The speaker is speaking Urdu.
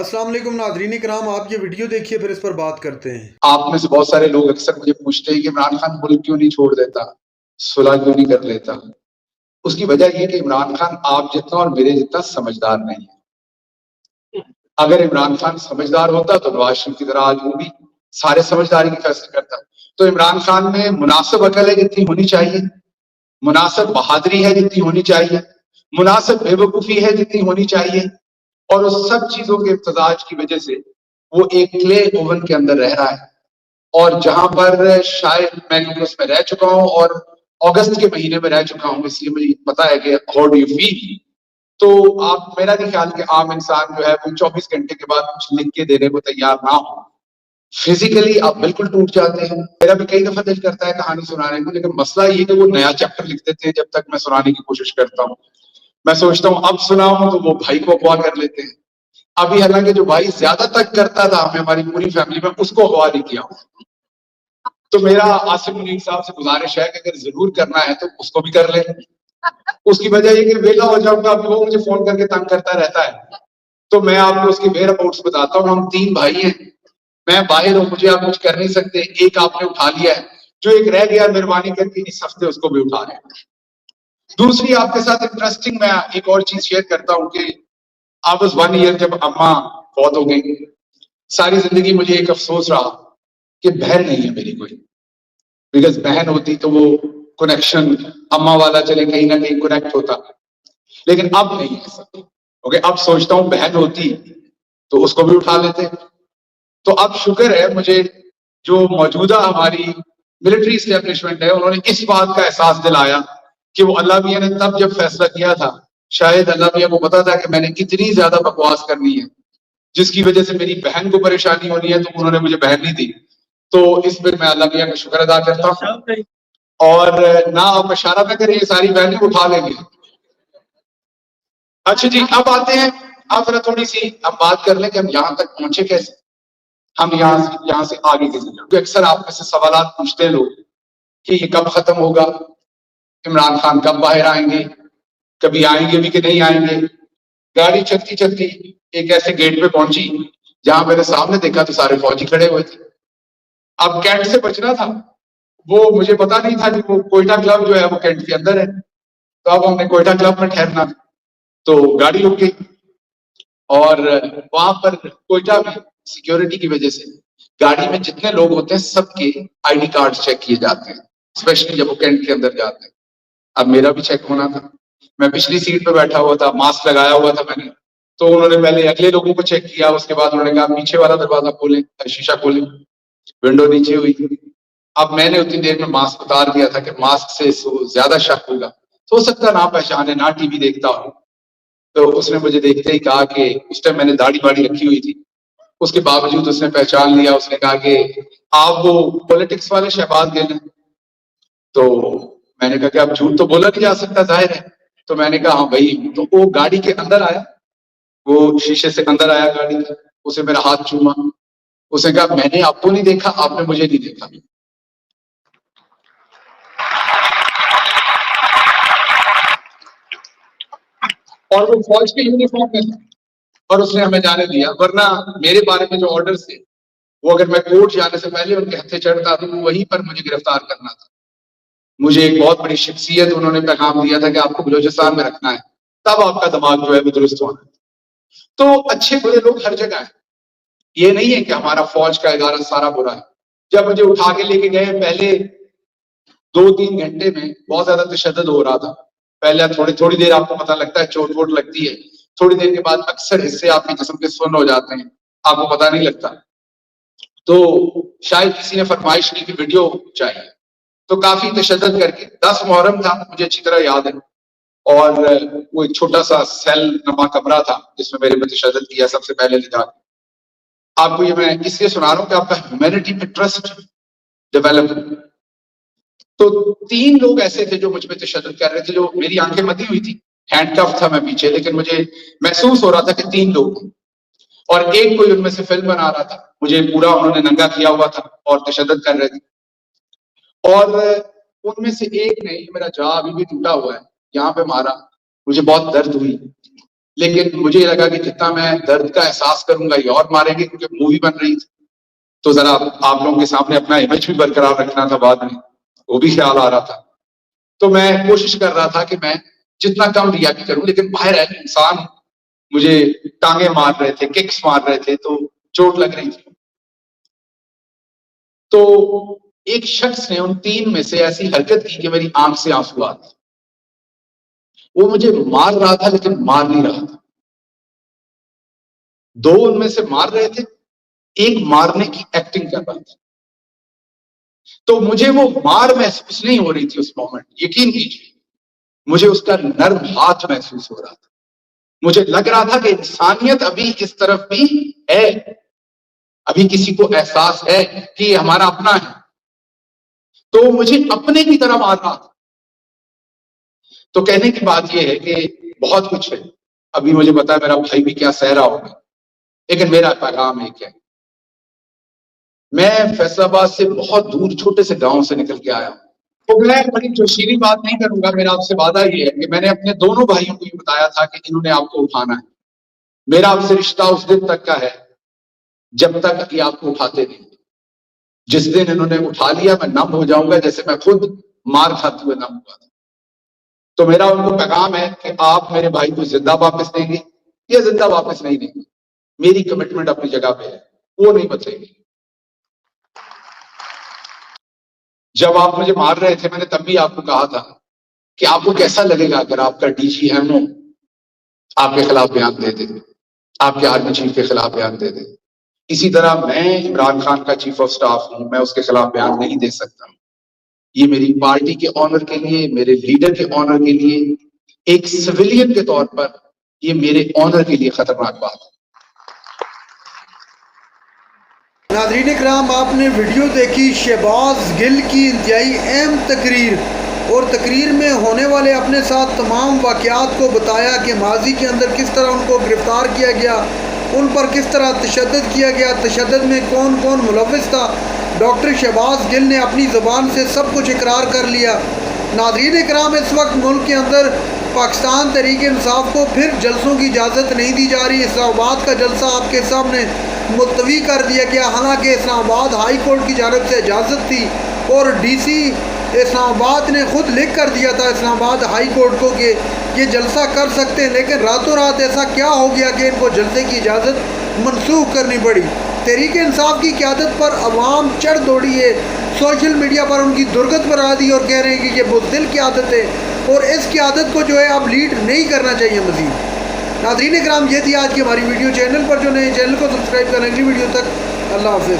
السلام علیکم ناظرین کرام، آپ یہ ویڈیو دیکھیے پھر اس پر بات کرتے ہیں۔ آپ میں سے بہت سارے لوگ اکثر مجھے پوچھتے ہیں کہ عمران خان ملک کیوں نہیں چھوڑ دیتا، صلح کیوں نہیں کر لیتا۔ اس کی وجہ یہ کہ عمران خان آپ جتنا اور میرے جتنا سمجھدار نہیں ہے۔ اگر عمران خان سمجھدار ہوتا تو نواز شریف کی طرح آج وہ بھی سارے سمجھداری کے فیصلے کرتا۔ تو عمران خان میں مناسب عقل ہے جتنی ہونی چاہیے، مناسب بہادری ہے جتنی ہونی چاہیے، مناسب بے وقوفی ہے جتنی ہونی چاہیے، اور اس سب چیزوں کے امتزاج کی وجہ سے وہ ایک کلے اوون کے اندر رہ رہا ہے۔ اور جہاں پر شاید میں اس میں رہ چکا ہوں اور اگست کے مہینے میں رہ چکا ہوں، اس لیے مجھے پتا ہے کہ ہاؤ ڈو یو فیل۔ تو آپ میرا نہیں خیال کہ عام انسان جو ہے وہ 24 گھنٹے کے بعد کچھ لکھ کے دینے کو تیار نہ ہو۔ فزیکلی آپ بالکل ٹوٹ جاتے ہیں۔ میرا بھی کئی دفعہ دل کرتا ہے کہانی سنانے کو، لیکن مسئلہ یہ کہ وہ نیا چیپٹر لکھ دیتے ہیں جب تک میں سنانے کی کوشش کرتا ہوں۔ میں سوچتا ہوں اب سناؤں تو وہ بھائی کو اغوا کر لیتے ہیں۔ ابھی حالانکہ جو بھائی زیادہ تک کرتا تھا ہمیں ہماری پوری فیملی میں، اس کو اغوا نہیں کیا۔ تو میرا آصف منیر صاحب سے گزارش ہے کہ اگر ضرور کرنا ہے تو اس کو بھی کر لیں۔ اس کی وجہ یہ کہ ویلا ہو جاؤں گا، اب وہ مجھے فون کر کے تنگ کرتا رہتا ہے۔ تو میں آپ کو اس کی ویئر اباؤٹس بتاتا ہوں۔ ہم 3 بھائی ہیں، میں باہر ہوں، مجھے آپ کچھ کر نہیں سکتے۔ ایک آپ نے اٹھا لیا ہے، جو ایک رہ گیا مہربانی کر کے اس ہفتے اس کو بھی اٹھا لیں۔ دوسری آپ کے ساتھ انٹرسٹنگ میں ایک اور چیز شیئر کرتا ہوں کہ I was 1 year جب اماں فوت ہو گئی، ساری زندگی مجھے ایک افسوس رہا کہ بہن نہیں ہے میری کوئی، بیکاز بہن ہوتی تو وہ کنیکشن اماں والا چلے کہیں نہ کہیں کنیکٹ ہوتا، لیکن اب نہیں ہے سب۔ اوکے، اب سوچتا ہوں بہن ہوتی تو اس کو بھی اٹھا لیتے۔ تو اب شکر ہے مجھے جو موجودہ ہماری ملٹری اسٹیبلشمنٹ ہے، انہوں نے اس بات کا احساس دلایا کہ وہ اللہ میاں نے تب جب فیصلہ کیا تھا، شاید اللہ میاں کو پتا تھا کہ میں نے کتنی زیادہ بکواس کرنی ہے جس کی وجہ سے میری بہن کو پریشانی ہونی ہے، تو انہوں نے مجھے بہن نہیں دی۔ تو اس پر میں اللہ میاں کا شکر ادا کرتا ہوں۔ اور نہ آپ اشارہ نہ کریں، یہ ساری بہنیں اٹھا لیں گے۔ اچھا جی، اب آتے ہیں، اب ذرا تھوڑی سی ہم بات کر لیں کہ ہم یہاں تک پہنچے کیسے، ہم یہاں سے آگے کیسے جائیں۔ اکثر آپ میں سے سوالات پوچھتے ہیں لوگ کہ یہ کب ختم ہوگا، عمران خان کب باہر آئیں گے، کبھی آئیں گے بھی کہ نہیں آئیں گے۔ گاڑی چلتی چلتی ایک ایسے گیٹ پہ پہنچی جہاں میں نے سامنے دیکھا تو سارے فوجی کھڑے ہوئے تھے۔ اب کینٹ سے بچنا تھا، وہ مجھے پتا نہیں تھا کہ وہ کوئٹہ کلب جو ہے وہ کینٹ کے اندر ہے، تو اب ہم نے کوئٹہ کلب میں ٹھہرنا، تو گاڑی رک گئی۔ اور وہاں پر کوئٹہ میں سیکیورٹی کی وجہ سے گاڑی میں جتنے لوگ ہوتے ہیں سب کے آئی ڈی کارڈ چیک کیے جاتے ہیں، اسپیشلی جب وہ کینٹ کے اندر جاتے ہیں۔ اب میرا بھی چیک ہونا تھا، میں پچھلی سیٹ پہ بیٹھا ہوا تھا، ماسک لگایا ہوا تھا میں نے، تو انہوں نے پہلے اگلے لوگوں کو چیک کیا، اس کے بعد انہوں نے کہا پیچھے والا دروازہ کھولیں، شیشہ کھولیں، ونڈو نیچے ہوئی۔ اب میں نے اتنی دیر میں ماسک اتار دیا تھا کہ ماسک سے زیادہ شک ہوگا، تو ہو سکتا نہ پہچانے، نہ ٹی وی دیکھتا ہوں۔ تو اس نے مجھے دیکھتے ہی کہا کہ اس ٹائم میں نے داڑھی باڑھی رکھی ہوئی تھی، اس کے باوجود اس نے پہچان لیا۔ اس نے کہا کہ آپ وہ پولیٹکس والے شہباز گل ہیں؟ تو میں نے کہا کہ اب جھوٹ تو بولا نہیں جا سکتا، ظاہر ہے۔ تو میں نے کہا ہاں بھائی، تو وہ گاڑی کے اندر آیا، وہ شیشے سے اندر آیا گاڑی کے، اسے میرا ہاتھ چوما، اس نے کہا میں نے آپ کو نہیں دیکھا، آپ نے مجھے نہیں دیکھا۔ اور وہ فوج کے یونیفارم میں تھا اور اس نے ہمیں جانے دیا، ورنہ میرے بارے میں جو آرڈر تھے وہ اگر میں کورٹ جانے سے پہلے ان کے ہتھے چڑھتا تو وہیں پر مجھے گرفتار کرنا تھا۔ مجھے ایک بہت بڑی شخصیت انہوں نے پیغام دیا تھا کہ آپ کو بلوچستان میں رکھنا ہے، تب آپ کا دماغ جو ہے وہ درست ہونا ہے۔ تو اچھے برے لوگ ہر جگہ ہیں، یہ نہیں ہے کہ ہمارا فوج کا ادارہ سارا برا ہے۔ جب مجھے اٹھا کے لے کے گئے، پہلے 2-3 گھنٹے میں بہت زیادہ تشدد ہو رہا تھا۔ پہلے تھوڑی دیر آپ کو پتہ لگتا ہے، چوٹ ووٹ لگتی ہے، تھوڑی دیر کے بعد اکثر حصے آپ کے جسم کے سن ہو جاتے ہیں، آپ کو پتہ نہیں لگتا۔ تو شاید کسی نے فرمائش کی کہ ویڈیو چاہیے، تو کافی تشدد کر کے 10 محرم تھا، مجھے اچھی طرح یاد ہے، اور وہ ایک چھوٹا سا سیل نما کمرہ تھا جس میں میرے پہ تشدد کیا سب سے پہلے لے جا کے۔ آپ کو یہ میں اس لیے سنا رہا ہوں کہ آپ کا ہیومینٹی پہ ٹرسٹ ڈیولپ۔ تو 3 لوگ ایسے تھے جو مجھ پہ تشدد کر رہے تھے، جو میری آنکھیں بندی ہوئی تھی، ہینڈ کف تھا میں پیچھے، لیکن مجھے محسوس ہو رہا تھا کہ 3 لوگ ہیں، اور ایک کوئی ان میں سے فلم بنا رہا تھا، مجھے پورا انہوں نے ننگا کیا ہوا تھا اور تشدد کر رہے تھے۔ اور ان میں سے ایک نے، میرا جا ابھی بھی ٹوٹا ہوا ہے، یہاں پہ مارا، مجھے بہت درد ہوئی۔ لیکن مجھے لگا کہ جتنا میں درد کا احساس کروں گا یہ اور ماریں گے، کیونکہ مووی بن رہی تھی تو ذرا آپ لوگوں کے سامنے اپنا امیج بھی برقرار رکھنا تھا، بعد میں وہ بھی خیال آ رہا تھا. تو میں کوشش کر رہا تھا کہ میں جتنا کم ریاکٹ کروں، لیکن باہر ہے انسان مجھے ٹانگیں مار رہے تھے، ککس مار رہے تھے، تو چوٹ لگ رہی تھی. تو ایک شخص نے ان 3 میں سے ایسی حرکت کی کہ میری آنکھ سے آنسو آ گئے. وہ مجھے مار رہا تھا لیکن مار نہیں رہا تھا. 2 ان میں سے مار رہے تھے، ایک مارنے کی ایکٹنگ کر رہا تھا. تو مجھے وہ مار محسوس نہیں ہو رہی تھی اس مومنٹ، یقین کیجیے مجھے اس کا نرم ہاتھ محسوس ہو رہا تھا. مجھے لگ رہا تھا کہ انسانیت ابھی اس طرف بھی ہے، ابھی کسی کو احساس ہے کہ یہ ہمارا اپنا ہے. تو مجھے اپنے کی طرح مار رہا تھا. تو کہنے کی بات یہ ہے کہ بہت کچھ ہے، ابھی مجھے پتا ہے میرا بھائی بھی کیا سہ رہا ہوگا، لیکن میرا پیغام ایک ہے. میں فیصل آباد سے بہت دور چھوٹے سے گاؤں سے نکل کے آیا ہوں. تو میں بڑی جوشیلی بات نہیں کروں گا. میرا آپ سے وعدہ یہ ہے کہ میں نے اپنے دونوں بھائیوں کو یہ بتایا تھا کہ انہوں نے آپ کو اٹھانا ہے. میرا آپ سے رشتہ اس دن تک کا ہے جب تک یہ آپ کو اٹھاتے نہیں. جس دن انہوں نے اٹھا لیا میں نم ہو جاؤں گا، جیسے میں خود مار کھاتے ہوئے نم ہوا تھا. تو میرا ان کو پیغام ہے کہ آپ میرے بھائی کو زندہ واپس دیں گے یا زندہ واپس نہیں دیں گے. میری کمٹمنٹ اپنی جگہ پہ ہے، وہ نہیں بدلے گی. جب آپ مجھے مار رہے تھے میں نے تب بھی آپ کو کہا تھا کہ آپ کو کیسا لگے گا اگر آپ کا ڈی جی ایم او آپ کے خلاف بیان دے دے، آپ کے آرمی چیف کے خلاف بیان دے دے. اسی طرح میں عمران خان کا چیف آف سٹاف ہوں، میں اس کے خلاف بیان نہیں دے سکتا ہوں. یہ میری پارٹی کے آنر کے لیے، میرے لیڈر کے آنر کے لیے، ایک سویلین کے طور پر یہ میرے آنر کے لیے خطرناک بات ہے. ناظرین کرام، آپ نے ویڈیو دیکھی شہباز گل کی انتہائی اہم تقریر، اور تقریر میں ہونے والے اپنے ساتھ تمام واقعات کو بتایا کہ ماضی کے اندر کس طرح ان کو گرفتار کیا گیا، ان پر کس طرح تشدد کیا گیا، تشدد میں کون کون ملوث تھا. ڈاکٹر شہباز گل نے اپنی زبان سے سب کچھ اقرار کر لیا. ناظرین کرام، اس وقت ملک کے اندر پاکستان تحریک انصاف کو پھر جلسوں کی اجازت نہیں دی جا رہی. اسلام آباد کا جلسہ آپ کے سامنے ملتوی کر دیا گیا، حالانکہ اسلام آباد ہائی کورٹ کی جانب سے اجازت تھی اور ڈی سی اسلام آباد نے خود لکھ کر دیا تھا اسلام آباد ہائی کورٹ کو کہ یہ جلسہ کر سکتے ہیں. لیکن راتوں رات ایسا کیا ہو گیا کہ ان کو جلسے کی اجازت منسوخ کرنی پڑی. تحریک انصاف کی قیادت پر عوام چڑھ دوڑی ہے، سوشل میڈیا پر ان کی درگت بنا دی اور کہہ رہے ہیں کہ یہ بزدل قیادت ہے اور اس قیادت کو جو ہے اب لیڈ نہیں کرنا چاہیے مزید. ناظرین کرام، یہ تھی آج کی ہماری ویڈیو. چینل پر جو نئے چینل کو سبسکرائب کریں. اگلی ویڈیو تک اللہ حافظ.